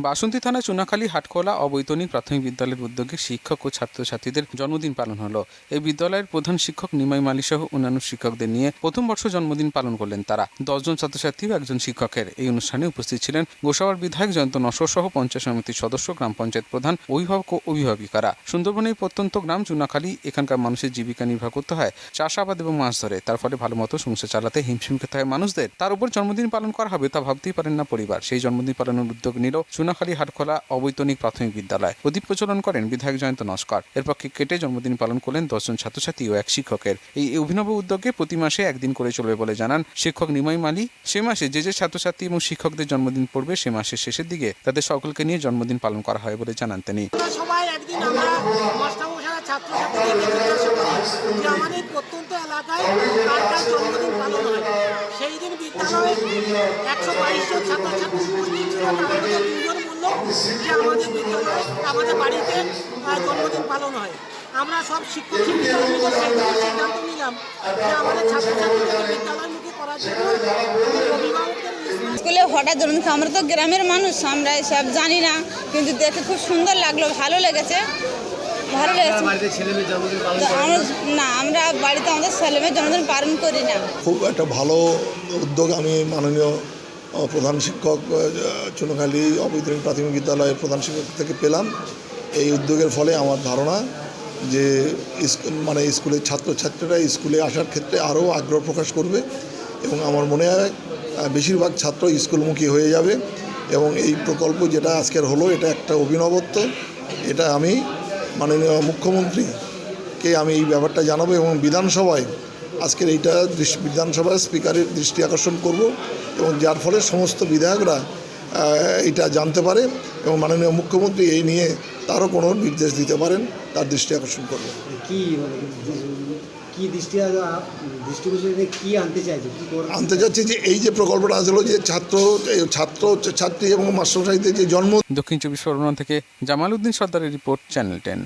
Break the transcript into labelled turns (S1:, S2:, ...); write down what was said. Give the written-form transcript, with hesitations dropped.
S1: বাসন্তী থানা চুনাখালী হাটখোলা অবৈতনিক প্রাথমিক বিদ্যালয়ের উদ্যোগে শিক্ষক ও ছাত্রছাত্রীদের জন্মদিন পালন হলো। এই বিদ্যালয়ের প্রধান শিক্ষক নিমাই মালি সহ অন্যান্য শিক্ষকদের নিয়ে প্রথম বর্ষ জন্মদিন পালন করলেন তারা। 10 জন ছাত্রছাত্রী ও একজন শিক্ষকের এই অনুষ্ঠানে উপস্থিত ছিলেন গোসাবার বিধায়ক জয়ন্ত নস্কর সহ পঞ্চায়েত সমিতির সদস্য, গ্রাম পঞ্চায়েত প্রধান, অভিভাবক ও অভিভাবিকারা। সুন্দরবনের প্রত্যন্ত গ্রাম চুনাখালী, এখানকার মানুষের জীবিকা নির্বাহ করতে হয় চাষাবাদ এবং মাছ ধরে। তার ফলে ভালো মতো সংসার চালাতে হিমশিম খেতে হয় মানুষদের। তার উপর জন্মদিন পালন করা হবে তা ভাবতেই পারেন না পরিবার। সেই জন্মদিন পালনের উদ্যোগ নিল চুনাখালী হাটখোলা অবৈতনিক প্রাথমিক বিদ্যালয়। প্রদীপ প্রচলন করেন বিধায়ক জয়ন্ত নস্কর। এরপর কেক কেটে জন্মদিন পালন করলেন 10 জন ছাত্রছাত্রী ও এক শিক্ষকের। এই অভিনব উদ্যোগে প্রতি মাসে একদিন করে চলবে বলে জানান শিক্ষক নিমাই মালি। সে মাসে যে ছাত্রছাত্রী এবং শিক্ষকদের জন্মদিন পড়বে সে মাসের শেষের দিকে তাদের সকলকে নিয়ে জন্মদিন পালন করা হয় বলে জানান তিনি।
S2: আমাদের প্রত্যন্ত এলাকায় কার কার জন্মদিন পালন হয়, সেই দিন বিদ্যালয়ে 122 জন ছাত্রছাত্রী উপস্থিত ছিল। তার মধ্যে 2 জন বলল যে আমাদের বিদ্যালয়ে আমাদের বাড়িতে জন্মদিন পালন হয়। আমরা সব শিক্ষক শিক্ষিকা মিলে সেই সিদ্ধান্ত নিলাম যে আমাদের ছাত্রছাত্রীদের বিদ্যালয়মুখী করার জন্য অভিভাবকদের
S3: স্কুলে হঠাৎ জন্মদিন, আমরা তো গ্রামের মানুষ, আমরা সব জানি না, কিন্তু দেখে খুব সুন্দর লাগলো, ভালো লেগেছে। না, আমরা বাড়িতে আমাদের ছেলেমেয়ের জন্মদিন পালন করি না।
S4: খুব একটা ভালো উদ্যোগ আমি মাননীয় প্রধান শিক্ষক চুনাখালী অবৈতনিক প্রাথমিক বিদ্যালয়ের প্রধান শিক্ষক থেকে পেলাম। এই উদ্যোগের ফলে আমার ধারণা যে স্কুলের ছাত্রছাত্রীরা স্কুলে আসার ক্ষেত্রে আরও আগ্রহ প্রকাশ করবে এবং আমার মনে হয় বেশিরভাগ ছাত্র স্কুলমুখী হয়ে যাবে। এবং এই প্রকল্প যেটা আজকের হলো, এটা একটা অভিনবত্ব। এটা আমি মাননীয় মুখ্যমন্ত্রীকে আমি এই ব্যাপারটা জানাবো এবং বিধানসভায় আজকের এইটা বিধানসভায় স্পিকারের দৃষ্টি আকর্ষণ করব এবং যার ফলে সমস্ত বিধায়করা এটা জানতে পারে এবং মাননীয় মুখ্যমন্ত্রী এই নিয়ে তারও কোনো নির্দেশ দিতে পারেন, তার দৃষ্টি আকর্ষণ করবে। আনতে চাচ্ছি যে এই যে প্রকল্পটা আসলে যে ছাত্রছাত্রী এবং মাস্টারমশাইদের যে জন্ম।
S1: দক্ষিণ 24 পরগনা থেকে জামাল উদ্দিন সর্দারের রিপোর্ট, চ্যানেল 10।